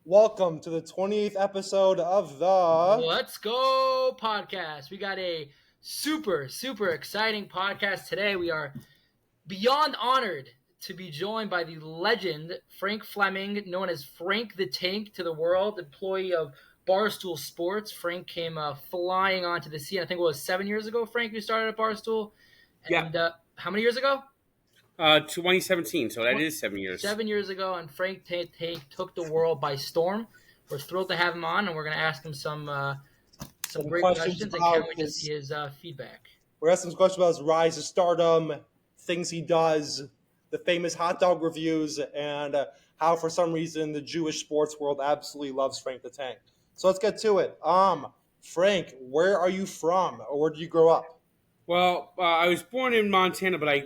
Welcome to the 28th episode of the Let's Go podcast. We got a super exciting podcast today. We are beyond honored to be joined by the legend Frank Fleming, known as Frank the Tank to the world, employee of Barstool Sports. Frank came flying onto the scene. I think it was 7 years ago, Frank, you started at Barstool. Yeah. And how many years ago? 2017, so that is 7 years. 7 years ago, and Frank Tank took the world by storm. We're thrilled to have him on, and we're going to ask him some great questions and can't wait to see his feedback. We're asking some questions about his rise to stardom, things he does, the famous hot dog reviews, and how for some reason the Jewish sports world absolutely loves Frank the Tank. So let's get to it. Frank, where are you from, or where did you grow up? Well, I was born in Montana, but I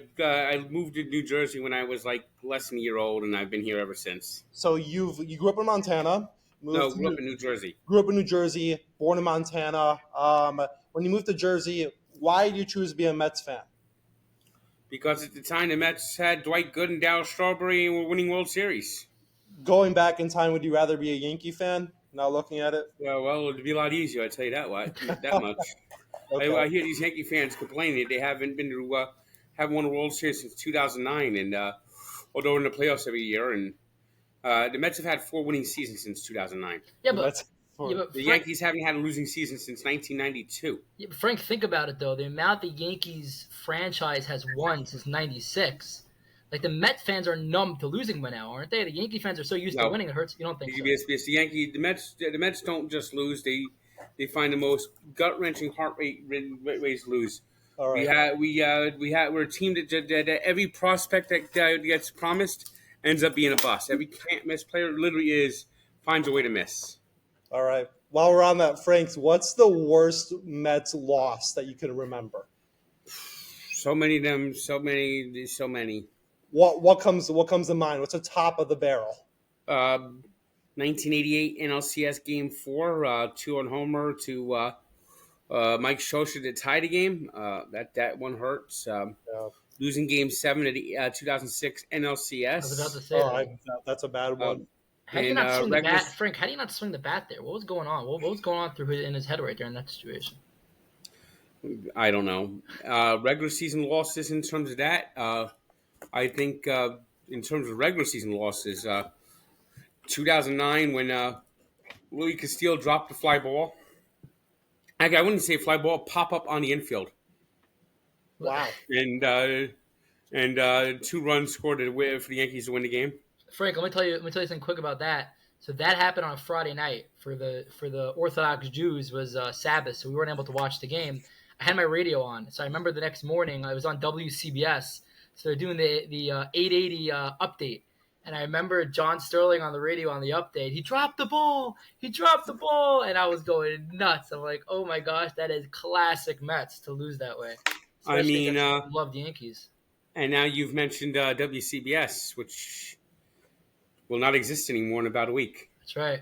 moved to New Jersey when I was like less than a year old, and I've been here ever since. So you grew up in Montana. Grew up in New Jersey. Grew up in New Jersey, born in Montana. When you moved to Jersey, why did you choose to be a Mets fan? Because at the time the Mets had Dwight Gooden and Darryl Strawberry and were winning World Series. Going back in time, would you rather be a Yankee fan? Now looking at it? Well, it'd be a lot easier, I tell you that much. Okay. I hear these Yankee fans complaining that they haven't won a World Series since 2009, and although in the playoffs every year, and the Mets have had 4 winning seasons since 2009. Yeah, but the Yankees haven't had a losing season since 1992. Yeah, but Frank, think about it though. The amount the Yankees franchise has won since '96. Like the Met fans are numb to losing by now, aren't they? The Yankee fans are so used to winning it hurts. You don't think so? It's the Mets don't just lose; they find the most gut wrenching heart rate ways to lose. All right. We're a team that every prospect that gets promised ends up being a bust. Every can't miss player literally finds a way to miss. All right. While we're on that, Frank, what's the worst Mets loss that you can remember? So many of them. So many. What comes to mind? What's the top of the barrel? 1988 NLCS Game 4, 2-on homer to Mike Scioscia to tie the game. That one hurts. Losing Game 7 at 2006 NLCS. I was about to say that's a bad one. How do you not swing the bat, Frank? How do you not swing the bat there? What was going on? What was going on in his head right there in that situation? I don't know. Regular season losses in terms of that. I think in terms of regular season losses, 2009 when Willie Castillo dropped the fly ball. I wouldn't say fly ball, pop up on the infield. Wow. And 2 runs scored for the Yankees to win the game. Frank, let me tell you something quick about that. So that happened on a Friday night for the Orthodox Jews was Sabbath, so we weren't able to watch the game. I had my radio on, so I remember the next morning I was on WCBS. So they're doing the 880 update, and I remember John Sterling on the radio on the update. He dropped the ball, and I was going nuts. I'm like, oh my gosh, that is classic Mets to lose that way. Especially loved Yankees. And now you've mentioned WCBS, which will not exist anymore in about a week. That's right.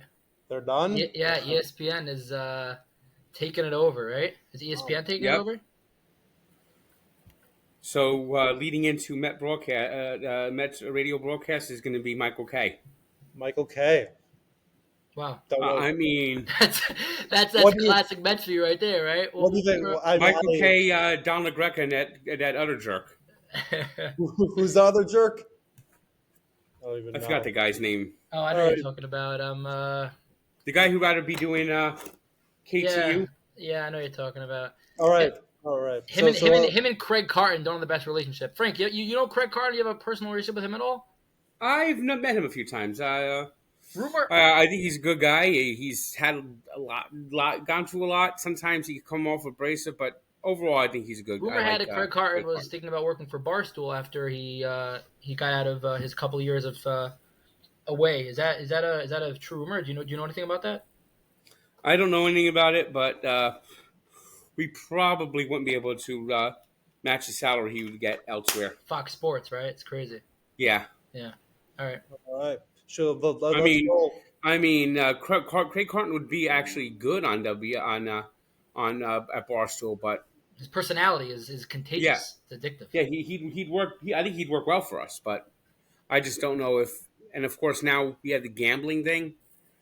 They're done? Yeah, ESPN is taking it over, right? Is ESPN taking it over? So leading into Mets radio broadcast is going to be Michael Kay. Michael Kay. Wow. I mean, that's classic Mets for you right there, right? What do you think? Michael Kay, Don LaGreca, and that other jerk. Who's the other jerk? I forgot the guy's name. Oh, I know what you're talking about. The guy who'd rather be doing KTU. Yeah, I know what you're talking about. All right. Him and Craig Carton don't have the best relationship. Frank, you know Craig Carton? You have a personal relationship with him at all? I've not met him a few times. Rumor. I think he's a good guy. He's had a lot, gone through a lot. Sometimes he can come off abrasive, but overall, I think he's a good guy. Rumor had it Craig Carton was thinking about working for Barstool after he got out of his couple of years of away. Is that a true rumor? Do you know anything about that? I don't know anything about it, but we probably wouldn't be able to match the salary he would get elsewhere. Fox Sports, right? It's crazy. Yeah. All right. Sure. Craig Carton would be actually good on at Barstool, but his personality is contagious. Yeah. It's addictive. Yeah, he'd work. I think he'd work well for us, but I just don't know if. And of course, now we have the gambling thing.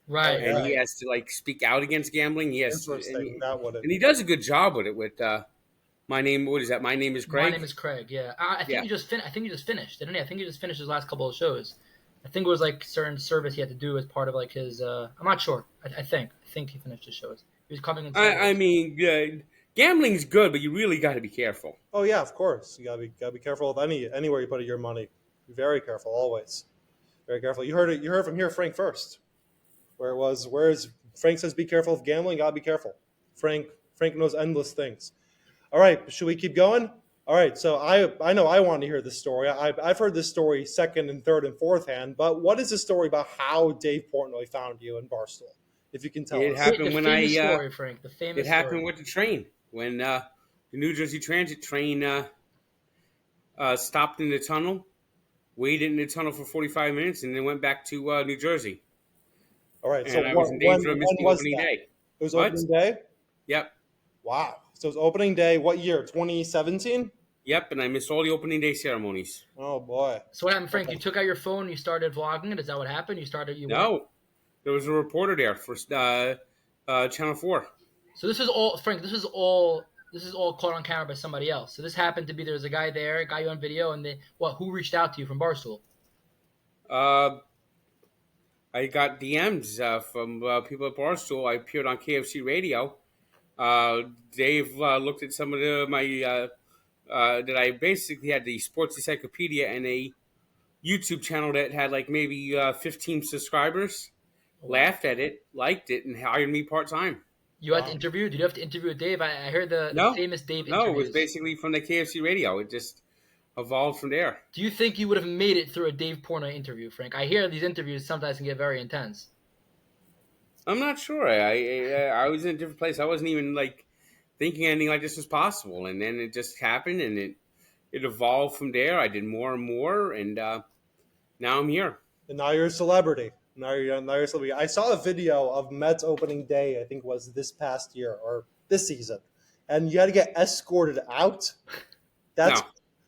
Right, and he right. has to like speak out against gambling. He has to, Interesting. That would have. and he does a good job with it. With my name, what is that? My name is My Craig. name is Craig. Yeah, I think Yeah. you just I think you just finished, didn't he? I think he just finished his last couple of shows. I think it was like certain service he had to do as part of like his. I'm not sure. I think he finished his shows. He was coming in. I mean, gambling's good, but you really got to be careful. Oh yeah, of course. You gotta be careful with anywhere you put your money. Be very careful always. Very careful. You heard it. You heard from here, Frank first. Whereas Frank says, "Be careful of gambling." Gotta be careful. Frank knows endless things. All right, should we keep going? All right. So I know I want to hear this story. I've heard this story second and third and fourth hand. But what is the story about how Dave Portnoy found you in Barstool? If you can tell It us. happened the when famous story, Frank. The famous. It happened story. with the train when the New Jersey Transit train stopped in the tunnel, waited in the tunnel for 45 minutes, and then went back to New Jersey. All right. So And I was in danger of when missing was opening that? day. It was What? opening day. Yep. Wow. So it was opening day. What year? 2017. Yep, and I missed all the opening day ceremonies. Oh boy. So what happened, Frank? You took out your phone, and you started vlogging it. Is that what happened? No, there was a reporter there for Channel 4. So this is all, Frank. This is all caught on camera by somebody else. So this happened to be there was a guy there, got you on video, and who reached out to you from Barstool? I got DMs from people at Barstool. I appeared on KFC Radio. Dave looked at some of my that I basically had the Sports Encyclopedia and a YouTube channel that had like maybe 15 subscribers. Laughed at it, liked it, and hired me part-time. You had to interview? Did you have to interview with Dave? I heard the famous Dave interviews. No, it was basically from the KFC Radio. It just evolved from there. Do you think you would have made it through a Dave Portnoy interview, Frank? I hear these interviews sometimes can get very intense. I'm not sure. I was in a different place. I wasn't even like thinking anything like this was possible, and then it just happened, and it evolved from there. I did more and more, and now I'm here. And now you're a celebrity. Now you're a celebrity. I saw a video of Mets opening day. I think it was this past year or this season, and you had to get escorted out. That's No.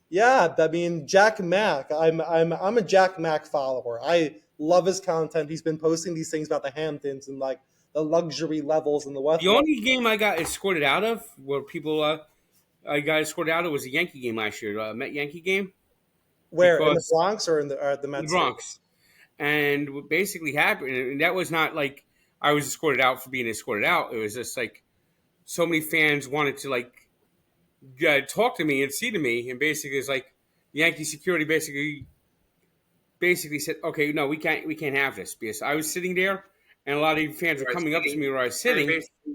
Yeah. I mean, Jack Mack. I'm a Jack Mack follower. I love his content. He's been posting these things about the Hamptons and like the luxury levels and the West. The only game I got escorted out of, where people I got escorted out of, was a Yankee game last year, Met Yankee game. Where, in the Bronx or at the Mets? The Bronx. And what basically happened, and that was not like I was escorted out for being escorted out. It was just like so many fans wanted to like talk to me and see to me, and basically it's like Yankee security basically said, "Okay, no, we can't have this," because I was sitting there, and a lot of fans were coming up to me where I was sitting,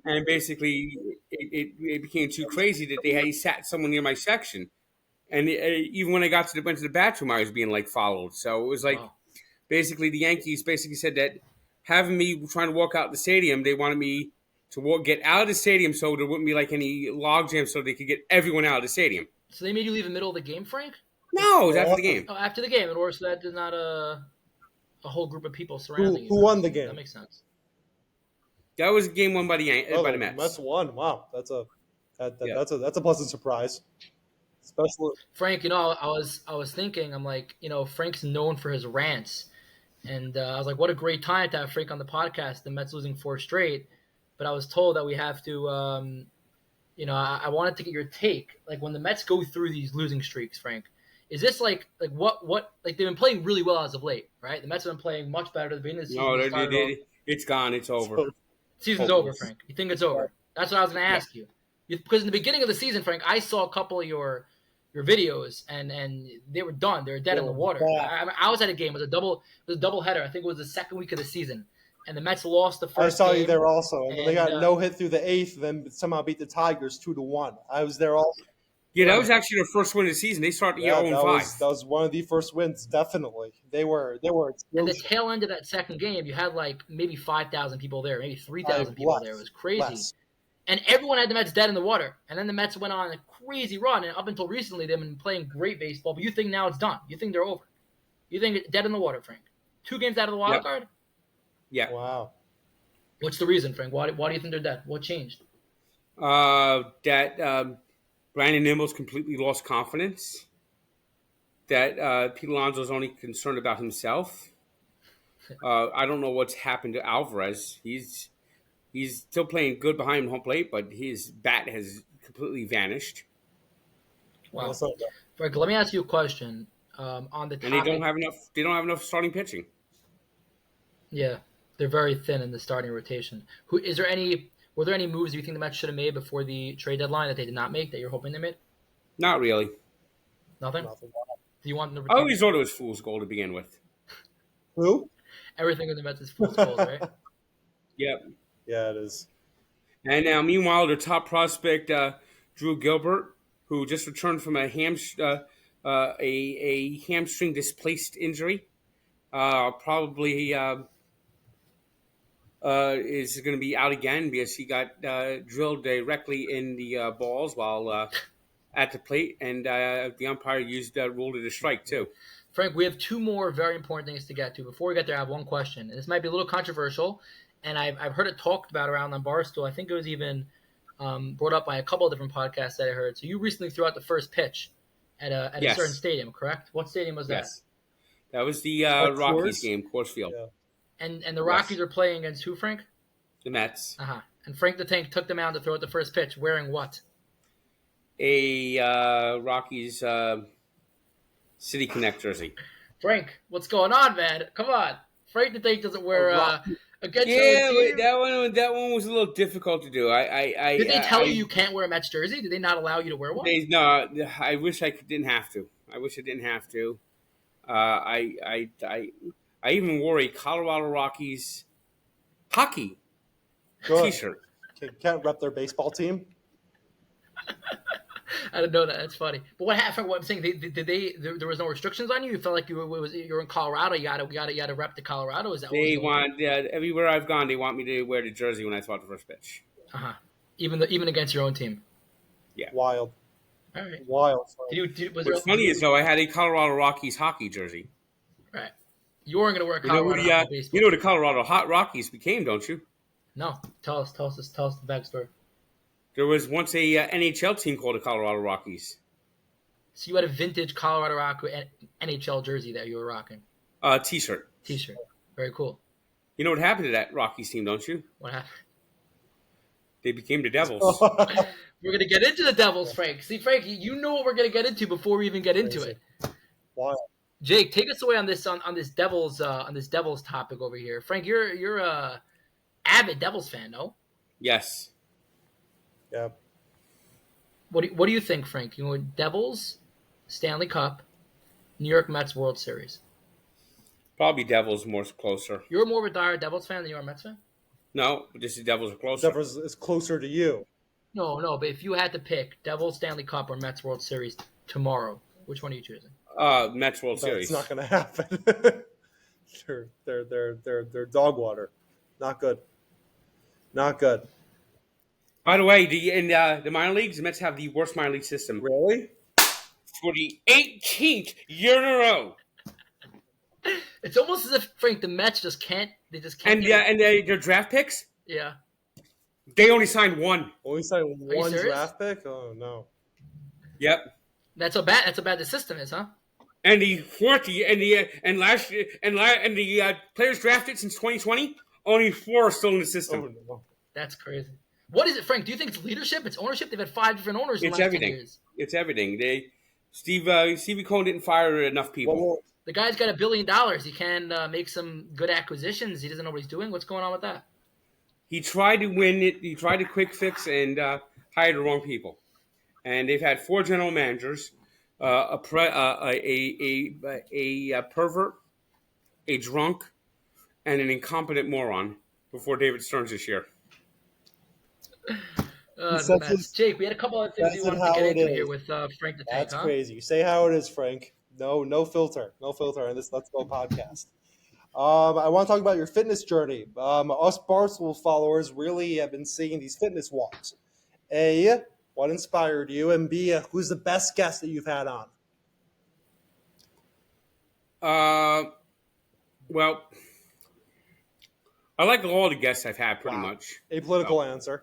and basically it became too crazy that he sat someone near my section, and even when I went to the bathroom, I was being like followed. So it was like. Wow. Basically, the Yankees basically said that having me trying to walk out the stadium, they wanted me to get out of the stadium so there wouldn't be like any log jam so they could get everyone out of the stadium. So they made you leave in the middle of the game, Frank? No, it was after the game. Oh, after the game, in order so that there's not a whole group of people surrounding you. Who won the game? That makes sense. That was a game won by the Mets. Mets won. Wow, that's a pleasant surprise. Especially Frank, I was thinking, I'm like, Frank's known for his rants. And I was like, what a great time to have Frank on the podcast. The Mets losing 4 straight. But I was told that we have to, I wanted to get your take. Like when the Mets go through these losing streaks, Frank, is this like what like they've been playing really well as of late, right? The Mets have been playing much better at the beginning of the season. No, it's gone. It's over. Season's over, Frank. You think it's over? That's what I was going to ask you. Because in the beginning of the season, Frank, I saw a couple of your videos, and they were done. They were dead in the water. I was at a game. It was a double header. I think it was the second week of the season, and the Mets lost the first. I saw game, you there also, and they got no hit through the 8th, then somehow beat the Tigers 2-1. I was there also. Yeah, that was actually their first win of the season. They started the year 0-5. That was one of the first wins, definitely. They were. And the tail end of that second game, you had like maybe 5,000 people there, maybe 3,000 people there. It was crazy. Less. And everyone had the Mets dead in the water. And then the Mets went on a crazy run. And up until recently, they've been playing great baseball. But you think now it's done. You think they're over. You think it's dead in the water, Frank. 2 games out of the wild card? Yeah. Wow. What's the reason, Frank? Why do you think they're dead? What changed? That Brandon Nimble's completely lost confidence. That Pete Alonso's only concerned about himself. I don't know what's happened to Alvarez. He's still playing good behind home plate, but his bat has completely vanished. Wow. Frank, let me ask you a question. On the topic, and they don't have enough. They don't have enough starting pitching. Yeah, they're very thin in the starting rotation. Were there any moves you think the Mets should have made before the trade deadline that they did not make that you're hoping they made? Not really. Nothing. Do you want them to I always thought it was fool's gold to begin with. Who? Everything with the Mets is fool's gold, right? Yep. Yeah, it is. And now, meanwhile, their top prospect, Drew Gilbert, who just returned from a hamstring displaced injury, probably is going to be out again because he got drilled directly in the balls while at the plate, and the umpire ruled it a strike too. Frank, we have two more very important things to get to. Before we get there, I have one question. This might be a little controversial, and I've heard it talked about around on Barstool. I think it was even brought up by a couple of different podcasts that I heard. So you recently threw out the first pitch at a certain stadium, correct? What stadium was that? Yes. That was the Rockies game, Coors Field. Yeah. And the Rockies are playing against who, Frank? The Mets. Uh-huh. And Frank the Tank took them out to throw out the first pitch, wearing what? A Rockies City Connect jersey. Frank, what's going on, man? Come on. Frank the Tank doesn't wear against that one was a little difficult to do. Did they tell you can't wear a Mets jersey? Did they not allow you to wear one? No, I wish I didn't have to. I wish I didn't have to. I even wore a Colorado Rockies hockey T-shirt. Can't rep their baseball team. I didn't know that. That's funny. But what happened? What I'm saying, there was no restrictions on you. You felt like you're in Colorado. You gotta rep the Colorado. Is that they want? Everywhere I've gone, they want me to wear the jersey when I throw out the first pitch. Even against your own team. Yeah. Wild. All right. Wild. What's funny is though I had a Colorado Rockies hockey jersey. Right. You weren't gonna wear a Colorado baseball. You know who the Colorado Hot Rockies became, don't you? No. Tell us the backstory. There was once a NHL team called the Colorado Rockies. So you had a vintage Colorado Rockies NHL jersey that you were rocking? T-shirt. T-shirt. Very cool. You know what happened to that Rockies team, don't you? What happened? They became the Devils. We're going to get into the Devils, Frank. See, Frank, you know what we're going to get into before we even get into it. Wow. Jake, take us away on this Devils topic over here. Frank, you're a avid Devils fan, no? Yes. Yeah. What do you think, Frank? You know, Devils, Stanley Cup, New York Mets World Series. Probably Devils more closer. You're more of a dire Devils fan than you are a Mets fan? No, just the Devils are closer. Devils is closer to you. No, but if you had to pick Devils, Stanley Cup, or Mets World Series tomorrow, which one are you choosing? Mets World Series. It's not going to happen. they're dog water. Not good. Not good. By the way, in the minor leagues, the Mets have the worst minor league system. Really? For the 18th year in a row. It's almost as if, Frank, the Mets just can't. They just can't. And their draft picks. Yeah. They only signed one. Only signed one draft pick? Oh no. Yep. That's how bad the system is, huh? And the players drafted since 2020, only 4 are still in the system. Oh, no. That's crazy. What is it, Frank? Do you think it's leadership? It's ownership? They've had 5 different owners in the last 10 years. It's everything. Stevie Cohen didn't fire enough people. Well, the guy's got $1 billion. He can make some good acquisitions. He doesn't know what he's doing. What's going on with that? He tried to win it. He tried to quick fix and hired the wrong people. And they've had 4 general managers, a pervert, a drunk, and an incompetent moron before David Stearns this year. Jake, we had a couple other things you wanted to get into here with Frank the Tank. That's crazy. You say how it is, Frank. No filter on this Let's Go podcast. I want to talk about your fitness journey. Us Barstool followers really have been seeing these fitness walks. A, what inspired you? And B, who's the best guest that you've had on? Well, I like all the guests I've had pretty much. A political answer.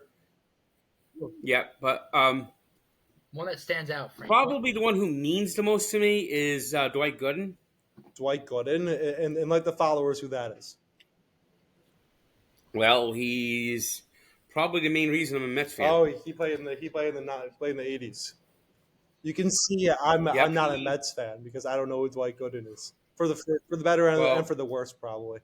Yeah, but one that stands out, Frank. Probably the one who means the most to me is Dwight Gooden. Dwight Gooden, and like the followers who that is. Well, he's probably the main reason I'm a Mets fan. Oh, he played in the 80s. You can see I'm Yep, not a Mets fan because I don't know who Dwight Gooden is for the better and for the worse probably.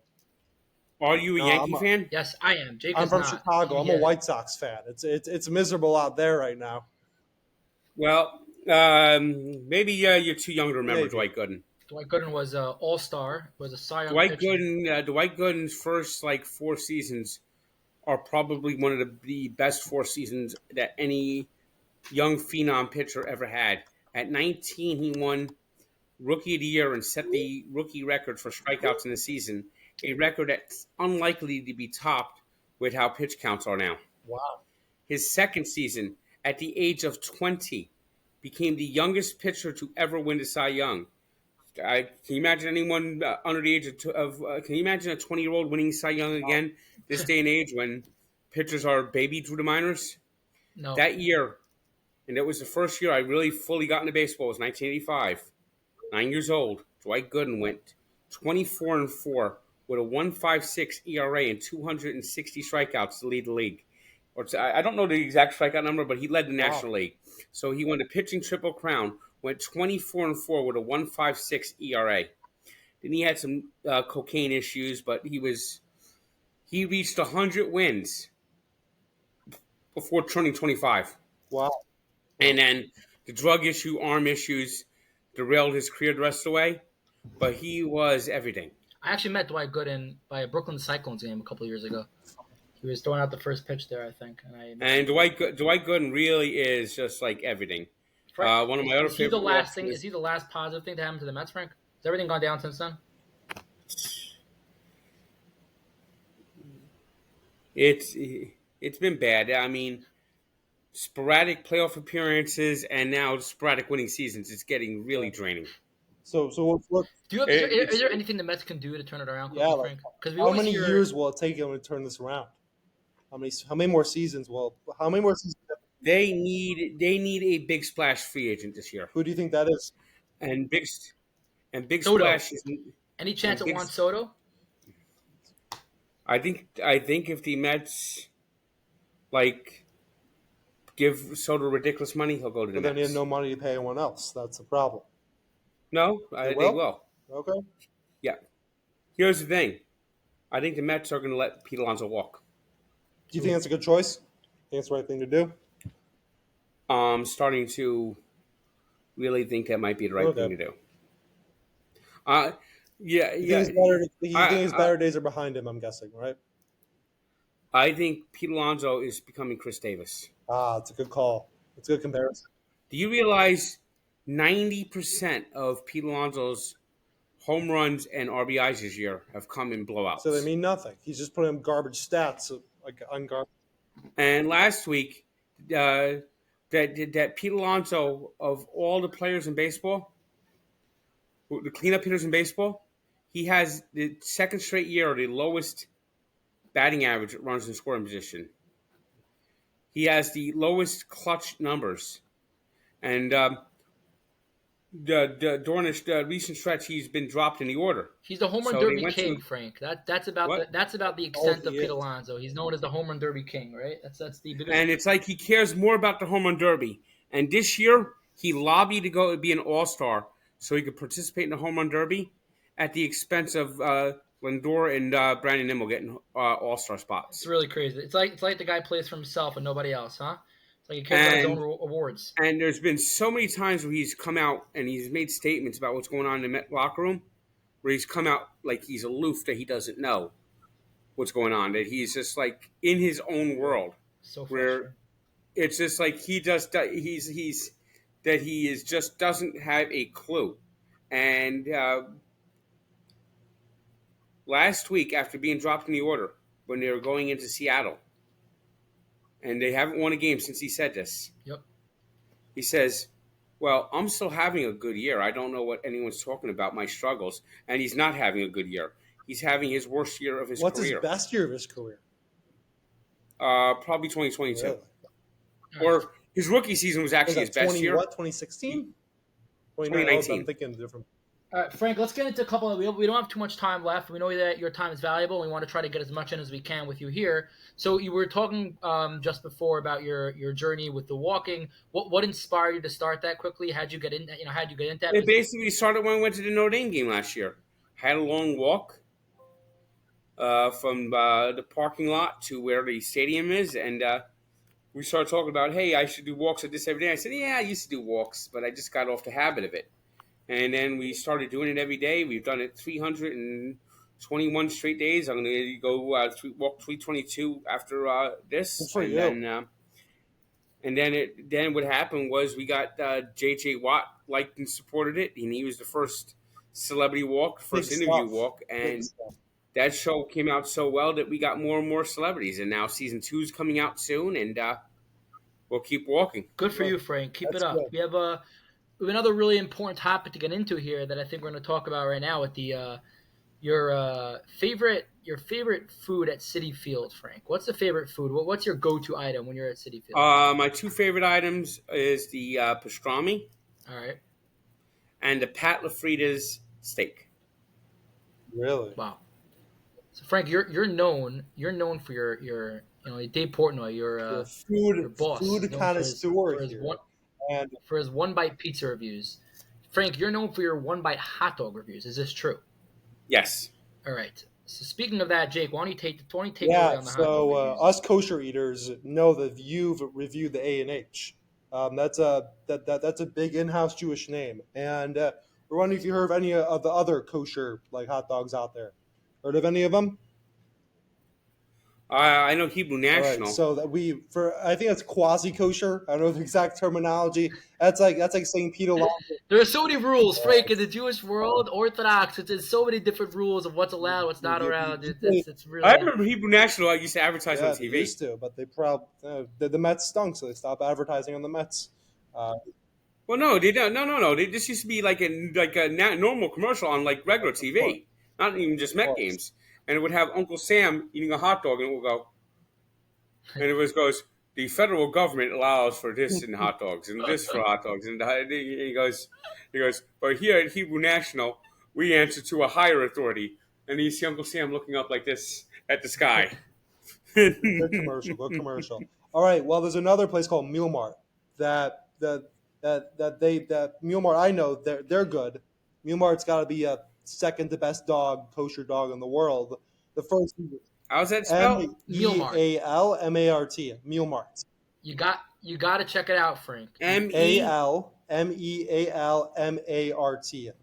Are you a Yankee fan? Yes, I am. Jake I'm is from not. Chicago. I'm a White Sox fan. It's miserable out there right now. Well, maybe you're too young to remember Maybe. Dwight Gooden. Dwight Gooden was an all-star, was a Cy Young Dwight pitcher. Dwight Gooden's first 4 seasons are probably one of the best 4 seasons that any young phenom pitcher ever had. At 19, he won Rookie of the Year and set the rookie record for strikeouts in the season, a record that's unlikely to be topped with how pitch counts are now. Wow. His second season, at the age of 20, became the youngest pitcher to ever win the Cy Young. Can you imagine anyone under the age of can you imagine a 20-year-old winning Cy Young again this day and age when pitchers are baby through the minors? No. That year, and it was the first year I really fully got into baseball, was 1985. 9 years old, Dwight Gooden went 24-4 with a 1.56 ERA and 260 strikeouts to lead the league. I don't know the exact strikeout number, but he led the National League. So he won the pitching triple crown, went 24-4 with a 1.56 ERA. Then he had some cocaine issues, but he reached 100 wins before turning 25. Wow. And then the drug issue, arm issues, derailed his career the rest of the way. But he was everything. I actually met Dwight Gooden by a Brooklyn Cyclones game a couple of years ago. He was throwing out the first pitch there, I think. And Dwight Gooden really is just like everything. Frank, one of my other is he favorite the last thing? Is he the last positive thing to happen to the Mets, Frank? Has everything gone down since then? It's been bad. I mean, sporadic playoff appearances and now sporadic winning seasons. It's getting really draining. So what? Is there anything the Mets can do to turn it around quickly, Frank? Because how many years will it take them to turn this around? How many more seasons will? How many more seasons? They need a big splash free agent this year. Who do you think that is? And big Soto. splash. Any chance at Juan Soto? I think if the Mets give Soto ridiculous money, he'll go to the Mets. Then he has no money to pay anyone else. That's the problem. No, they will. Okay. Yeah. Here's the thing. I think the Mets are going to let Pete Alonso walk. Do you think that's a good choice? Think it's the right thing to do? Starting to really think that might be the right thing to do. You think his better days are behind him, I'm guessing, right? I think Pete Alonso is becoming Chris Davis. It's a good call. It's a good comparison. Do you realize 90% of Pete Alonso's home runs and RBIs this year have come in blowouts? So they mean nothing. He's just putting up garbage stats, like ungarbage. And last week, that Pete Alonso, of all the players in baseball, the cleanup hitters in baseball, he has the second straight year the lowest batting average at runners in scoring position. He has the lowest clutch numbers, and during the recent stretch, he's been dropped in the order. He's the home run derby king, Frank. That's about the extent of Pete Alonso. He's known as the home run derby king, right? That's the biggest. And it's like he cares more about the home run derby. And this year, he lobbied to go be an all-star so he could participate in the home run derby at the expense of Lindor and Brandon Nimmo getting all-star spots. It's really crazy. It's like the guy plays for himself and nobody else, huh? It's like he cares about his own awards. And there's been so many times where he's come out and he's made statements about what's going on in the Met locker room, where he's come out like he's aloof, that he doesn't know what's going on, that he's just like in his own world. So where it's just like he just doesn't have a clue. And last week, after being dropped in the order when they were going into Seattle, and they haven't won a game since he said this. Yep. He says, well, I'm still having a good year. I don't know what anyone's talking about, my struggles. And he's not having a good year. He's having his worst year of his career. What's his best year of his career? Probably 2022. Really? Or his rookie season was actually his best year. What, 2016? 2019. I'm thinking different. All right, Frank, let's get into a couple of. We don't have too much time left. We know that your time is valuable. And we want to try to get as much in as we can with you here. So you were talking just before about your journey with the walking. What inspired you to start that quickly? How'd you get in? How'd you get into that? It basically started when we went to the Notre Dame game last year. I had a long walk from the parking lot to where the stadium is, and we started talking about, hey, I should do walks like this every day. I said, yeah, I used to do walks, but I just got off the habit of it. And then we started doing it every day. We've done it 321 straight days. I'm going to go walk 322 after this. Good for and you. then what happened was we got J.J. Watt liked and supported it, and he was the first celebrity walk, first Big interview stuff. walk, Big and stuff. that show came out so well that we got more and more celebrities. And now season 2 is coming out soon, and we'll keep walking. Good for you, Frank. Keep That's it up. good. We have another really important topic to get into here that I think we're going to talk about right now with the your favorite food at Citi Field, Frank. What's the favorite food? What's your go-to item when you're at Citi Field? My 2 favorite items is the pastrami All right. and the Pat LaFrida's steak. Really? Wow. So Frank, you're known for your Dave Portnoy, You're your a food boss, known connoisseur for his here. And for his one bite pizza reviews. Frank, you're known for your one bite hot dog reviews. Is this true? Yes. All right. So speaking of that, Jake, why don't you take it away yeah, on the hot dog reviews? us kosher eaters know that you've reviewed the A&H. That's a big in-house Jewish name, and we're wondering if you heard of any of the other kosher like hot dogs out there. Heard of any of them? I know Hebrew National. All right, so that I think that's quasi kosher. I don't know the exact terminology. That's like saying Peter Laundrie. There are so many rules, Frank, in the Jewish world, Orthodox. There's so many different rules of what's allowed, what's not allowed. It's really. I remember Hebrew National. I used to advertise on They TV. used to, but they the Mets stunk, so they stopped advertising on the Mets. Well, no, they don't. No. This used to be like a normal commercial on like regular TV, not even just Met games. And it would have Uncle Sam eating a hot dog, and it would go, and it goes, the federal government allows for this in hot dogs, and this for hot dogs, and he goes, but here at Hebrew National, we answer to a higher authority, and you see Uncle Sam looking up like this at the sky. Good commercial. All right, well, there's another place called Meal Mart that Meal Mart, I know they're good. Meal Mart's got to be a second to best kosher dog in the world. The first How's that spelled? Mealmart. Meal Mart. You got to check it out, Frank. Mealmart.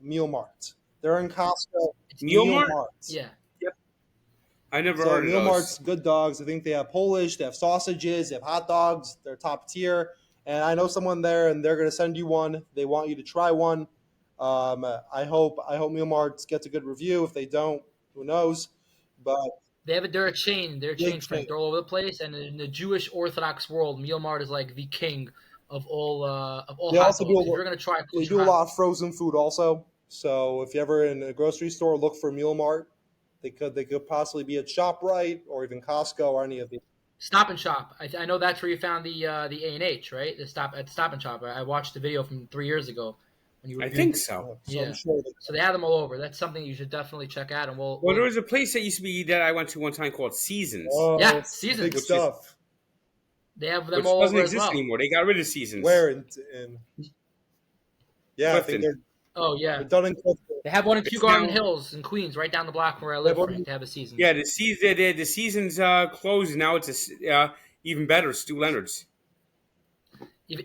Meal Mart. They're in Costco. Meal Mart? Yeah. Yep. I never heard of Meal those. Mart's good dogs. I think they have Polish, they have sausages, they have hot dogs. They're top tier. And I know someone there, and they're going to send you one. They want you to try one. I hope Meal Mart gets a good review. If they don't, who knows? But They're a chain. They're a chain, Frank. They're all over the place. And in the Jewish Orthodox world, Meal Mart is like the king of all hot dogs. If you're going to try, they do a lot of frozen food also. So if you're ever in a grocery store, look for Meal Mart. They could possibly be at ShopRite or even Costco or any of these. Stop and Shop. I know that's where you found the A&H, right? The Stop and Shop. I watched the video from 3 years ago. I think so. Yeah. So they have them all over. That's something you should definitely check out. And well, there was a place that used to be that I went to one time called Seasons. Oh, yeah, Seasons. Big stuff. They have them which all doesn't over exist as well. anymore. They got rid of Seasons. Where in yeah, Clifton. I think they're. Oh yeah. They're done in Clifton. They have one in Kew It's Garden now- Hills in Queens, right down the block from where I live. Frank. They have a Seasons. Yeah, the Seasons closed. Now it's even better. Stu Leonard's.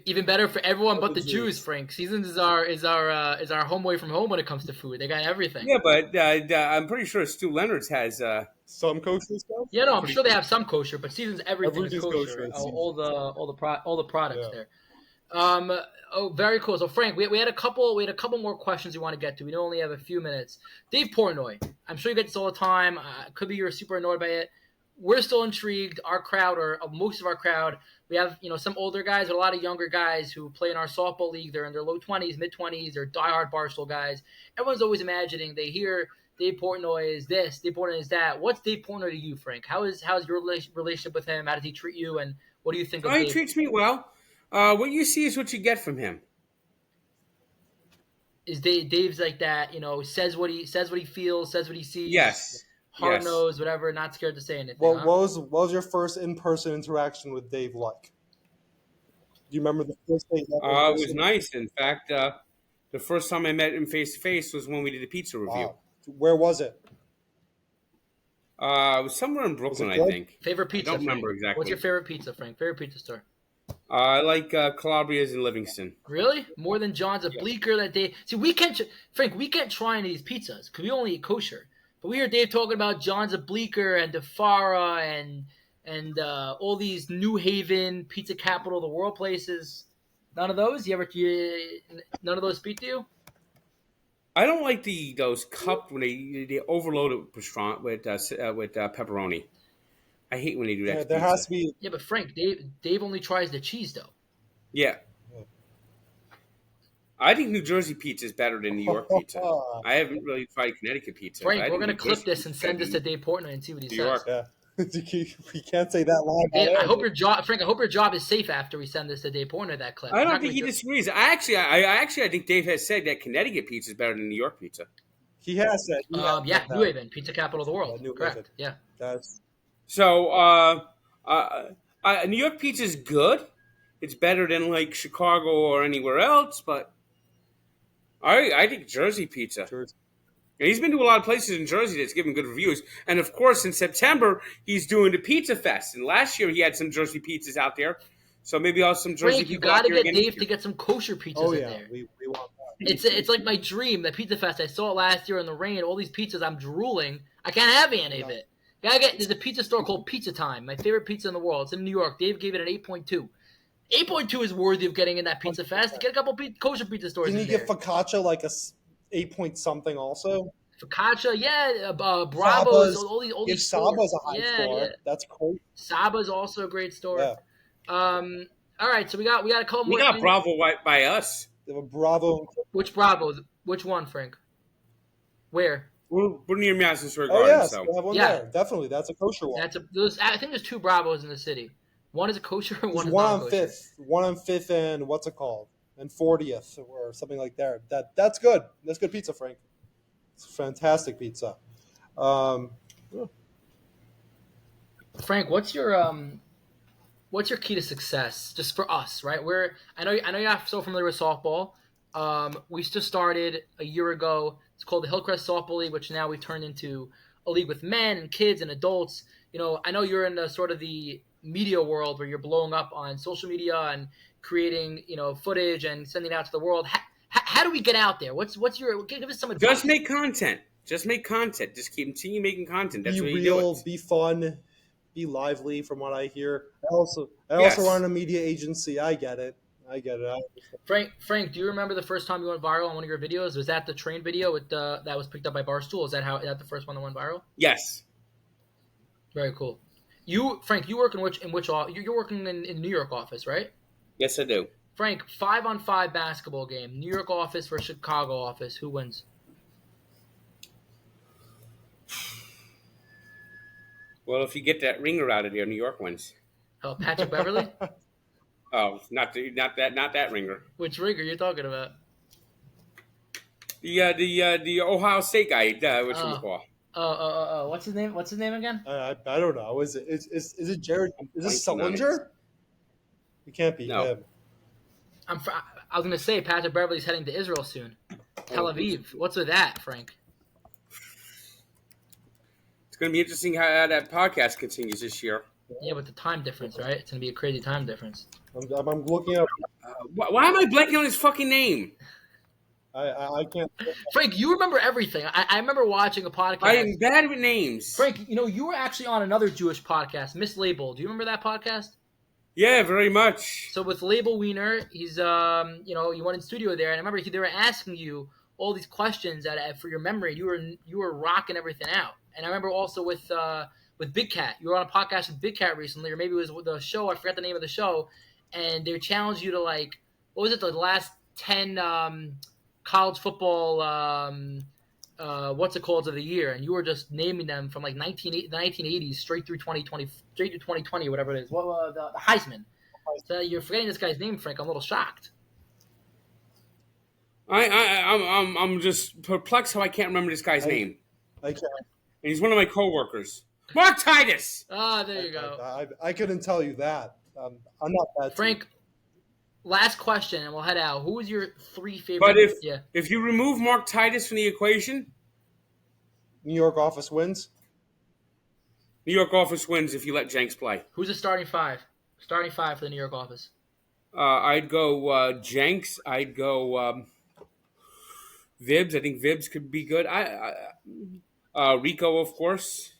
Even better for everyone but the Jews, Frank. Seasons is our home away from home when it comes to food. They got everything. Yeah, but I'm pretty sure Stu Leonard's has. Some kosher stuff. Yeah, no, I'm sure they have some kosher, but Seasons everything is Everything's kosher. kosher. All the products Yeah. there. Oh, very cool. So Frank, we had a couple more questions we want to get to. We only have a few minutes. Dave Portnoy, I'm sure you get this all the time. Could be you're super annoyed by it. We're still intrigued. Our crowd, or most of our crowd, we have some older guys, but a lot of younger guys who play in our softball league. They're in their low 20s, mid 20s. They're diehard Barstool guys. Everyone's always imagining they hear Dave Portnoy is this, Dave Portnoy is that. What's Dave Portnoy to you, Frank? How's your relationship with him? How does he treat you? And what do you think of He Dave? treats me well. What you see is what you get from him. Is Dave's like that? Says what he feels, says what he sees. Yes. Hard Yes. nose, whatever. Not scared to say anything. What huh? was your first in-person interaction with Dave like? Do you remember the first day? It was nice. In fact, the first time I met him face to face was when we did a pizza review. Wow. Where was it? It was somewhere in Brooklyn, I good? think. Favorite pizza? I don't remember Frank? exactly. What's your favorite pizza, Frank? Favorite pizza store? I like Calabria's in Livingston. Really? More than John's of Bleecker that day? See, we can't try any of these pizzas because we only eat kosher. But we hear Dave talking about John's of Bleecker and DeFara and all these New Haven pizza capital of the world places. None of those? None of those speak to you? I don't like those cupped when they overload it with pepperoni. I hate when they do that. There has to be. Yeah, but Frank, Dave only tries the cheese though. Yeah. I think New Jersey pizza is better than New York pizza. I haven't really tried Connecticut pizza. Frank, we're gonna clip this and send this to Dave Portnoy and see what he says. York. Yeah. We can't say that line. Dave, I hope your job is safe after we send this to Dave Portnoy. That clip. I don't think he disagrees. I think Dave has said that Connecticut pizza is better than New York pizza. He has said. New Haven, pizza capital of the world. New Correct. Haven. Yeah. So, New York pizza is good. It's better than like Chicago or anywhere else, but I think Jersey pizza. And he's been to a lot of places in Jersey that's given good reviews. And of course, in September, he's doing the Pizza Fest. And last year, he had some Jersey pizzas out there. So maybe I'll have some Jersey Frank, people you got to out there get again. Dave to get some kosher pizzas Oh in yeah, there. we want that. It's like my dream, the Pizza Fest. I saw it last year in the rain. All these pizzas, I'm drooling. I can't have any of it. There's a pizza store called Pizza Time, my favorite pizza in the world. It's in New York. Dave gave it an 8.2. 8.2 is worthy of getting in that Pizza Fest. Get a couple kosher pizza stores Didn't in you there. give focaccia like a 8 something also? Focaccia, yeah. Bravos, all these Give stores. Saba's a high score. Yeah. That's cool. Saba's also a great store. Yeah. All right, so we got a couple more. We got Bravo by us. They have a Bravo. Which Bravo? Which one, Frank? Where? We're near Madison Square Oh Garden. yes, So. we have one there. Definitely, that's a kosher one. I think there's two Bravos in the city. One is a kosher, and There's one is one not on kosher. Fifth, one on Fifth, and what's it called? And 40th or something like that. That's good. That's good pizza, Frank. It's fantastic pizza. Frank, what's your key to success? Just for us, right? I know you're not so familiar with softball. We just started a year ago. It's called the Hillcrest Softball League, which now we've turned into a league with men and kids and adults. I know you're in the sort of the media world where you're blowing up on social media and creating, footage and sending it out to the world. How do we get out there? Give us some advice. Just make content. Just continue making content. That's Be what you do. real, be fun, be lively. From what I hear, I also run a media agency. I get it. Frank, do you remember the first time you went viral on one of your videos? Was that the train video that was picked up by Barstool? Is that the first one that went viral? Yes. Very cool. Frank, you work in which you're working in New York office, right? Yes, I do. Frank, 5-on-5 basketball game, New York office versus Chicago office. Who wins? Well, if you get that ringer out of there, New York wins. Oh, Patrick Beverly? Oh, not that ringer. Which ringer are you talking about? The Ohio State guy. Which one call? Oh. What's his name? What's his name again? I don't know. Is it Jared? Is this Sullinger? It can't be him. I was gonna say Patrick Beverly's heading to Israel soon. Tel Aviv. What's with that, Frank? It's going to be interesting how that podcast continues this year. Yeah, with the time difference, right? It's going to be a crazy time difference. I'm looking up. Why am I blanking on his fucking name? I can't. Frank, you remember everything. I remember watching a podcast. I am bad with names. Frank, you were actually on another Jewish podcast, Mislabeled. Do you remember that podcast? Yeah, very much. So with Label Wiener, he's you went in studio there, and I remember they were asking you all these questions that for your memory, you were rocking everything out. And I remember also with Big Cat, you were on a podcast with Big Cat recently, or maybe it was with the show. I forgot the name of the show, and they challenged you to what was it? The last 10 college football what's it called of the year, and you were just naming them from 1980s straight through 2020, straight to 2020, whatever it is. Well, the Heisman. So you're forgetting this guy's name, Frank. I'm a little shocked. I'm just perplexed how I can't remember this guy's name. I can't. And he's one of my coworkers. Mark Titus. Ah, there you go. I couldn't tell you that. I'm not that. Frank, last question, and we'll head out. Who was your 3 favorite? But if you remove Mark Titus from the equation, New York office wins. New York office wins if you let Jenks play. Who's the starting 5? Starting 5 for the New York office. I'd go Jenks. I'd go Vibbs. I think Vibbs could be good. Rico, of course.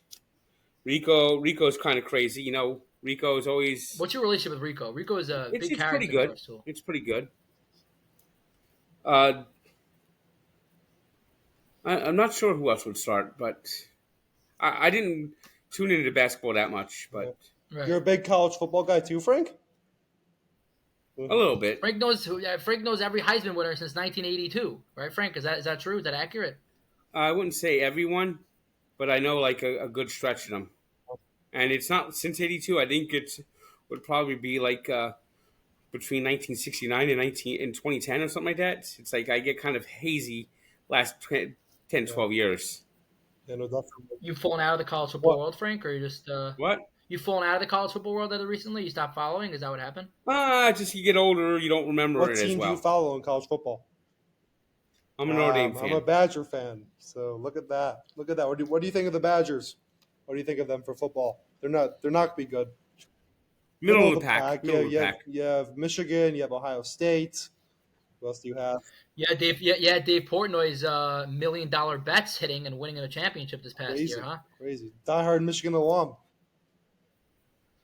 Rico's kind of crazy. You know, Rico is always. What's your relationship with Rico? Rico is a big character. Pretty good. It's pretty good. I'm not sure who else would start, but I didn't tune into basketball that much. But Right. You're a big college football guy too, Frank? a little bit. Frank knows every Heisman winner since 1982, right? Frank, is that true? Is that accurate? I wouldn't say everyone, but I know like a good stretch of them. And it's not since '82. I think it would probably be like between 1969 and 2010 or something like that. It's like I get kind of hazy last 10, 12 years. Yeah, no, definitely. You've fallen out of the college football world, Frank, or you just What? you've fallen out of the college football world recently? You stopped following? Is that what happened? Just you get older, you don't remember What it as team do well. you follow in college football? I'm a Notre Dame fan. I'm a Badger fan. So look at that. Look at that. What do you think of the Badgers? What do you think of them for football? They're not going to be good. Middle of the pack. You have Michigan. You have Ohio State. Who else do you have? Yeah, Dave. Yeah, Dave Portnoy's $1 million bets hitting and winning a championship this past year, huh? Crazy. Diehard Michigan alum.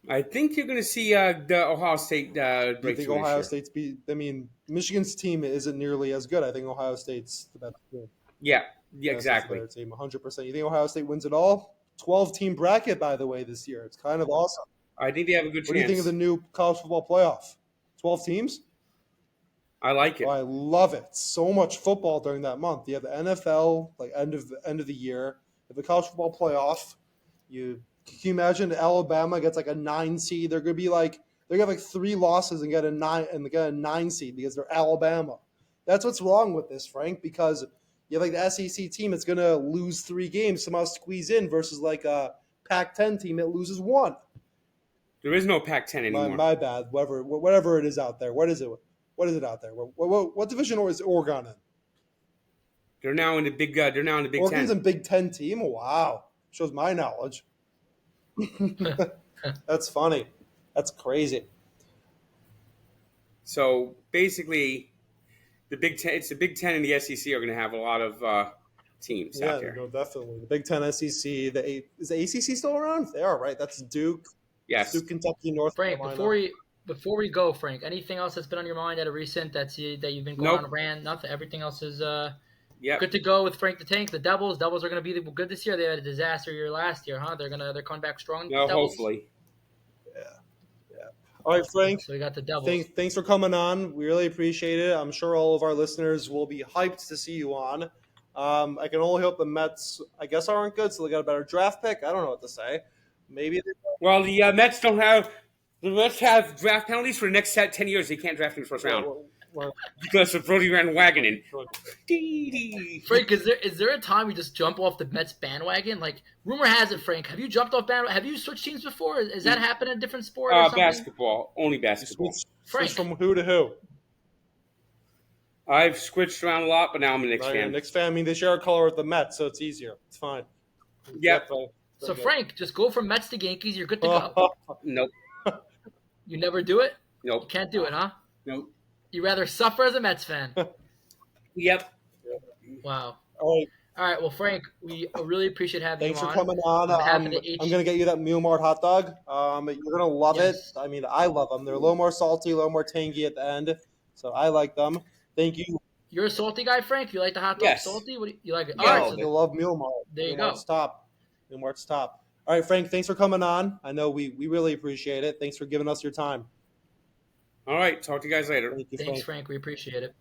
I think you're going to see the Ohio State break Do you think through Ohio this year. State's Michigan's team isn't nearly as good. I think Ohio State's the best team. Yeah, That's exactly. the better team, 100%. You think Ohio State wins it all? 12-team bracket, by the way, this year. It's kind of awesome. I think they have a good chance. What do you think of the new college football playoff? 12 teams? I like it. Oh, I love it. So much football during that month. You have the NFL, like end of the year. You have the college football playoff. Can you imagine Alabama gets like a 9 seed? They're gonna have like 3 losses and get a 9 seed because they're Alabama. That's what's wrong with this, Frank, because you have like the SEC team that's gonna lose 3 games, somehow squeeze in versus like a Pac-10 team that loses 1. There is no Pac-10 anymore. My bad. Whatever it is out there. What is it? What is it out there? What division is Oregon in? They're now in the Big. They're now in the Big Oregon's 10. in Big 10 team. Wow, shows my knowledge. That's funny. That's crazy. So basically, the Big 10. It's the Big 10 and the SEC are going to have a lot of teams out there. No, definitely. The Big 10, SEC. Is the ACC still around? They are, right? That's Duke. Yes. Duke, Kentucky, North Frank, Carolina. before we go, Frank, anything else that's been on your mind that you've been going on a rant? Nothing. Everything else is good to go with Frank the Tank. The Devils are going to be good this year. They had a disaster year last year, huh? They're coming back strong. No, hopefully. Yeah. All right, Frank. So we got the Devils. Thanks for coming on. We really appreciate it. I'm sure all of our listeners will be hyped to see you on. I can only hope the Mets, I guess, aren't good, so they got a better draft pick. I don't know what to say. Maybe. Well, the Mets don't have. The Mets have draft penalties for the next 10 years. They can't draft in the first round because of Brody Van Wagening. Frank, is there a time you just jump off the Mets bandwagon? Like, rumor has it, Frank, have you jumped off bandwagon? Have you switched teams before? Has that happened in a different sport or something? Basketball. Only basketball. Switch from who to who? I've switched around a lot, but now I'm a Knicks fan. Knicks fan. I mean, they share a color with the Mets, so it's easier. It's fine. Yep. So, Frank, just go from Mets to Yankees. You're good to go. Nope. You never do it? Nope. You can't do it, huh? Nope. You rather suffer as a Mets fan. Yep. Wow. All right. Well, Frank, we really appreciate having you on. Thanks for coming on. I'm going to get you that Meal Mart hot dog. You're going to love it. I mean, I love them. They're a little more salty, a little more tangy at the end. So I like them. Thank you. You're a salty guy, Frank? You like the hot dog salty? What do you like it? Yeah, all right, you love Meal Mart. There you go. Meal Mart's top. All right, Frank, thanks for coming on. I know we really appreciate it. Thanks for giving us your time. All right. Talk to you guys later. Thanks, Frank. We appreciate it.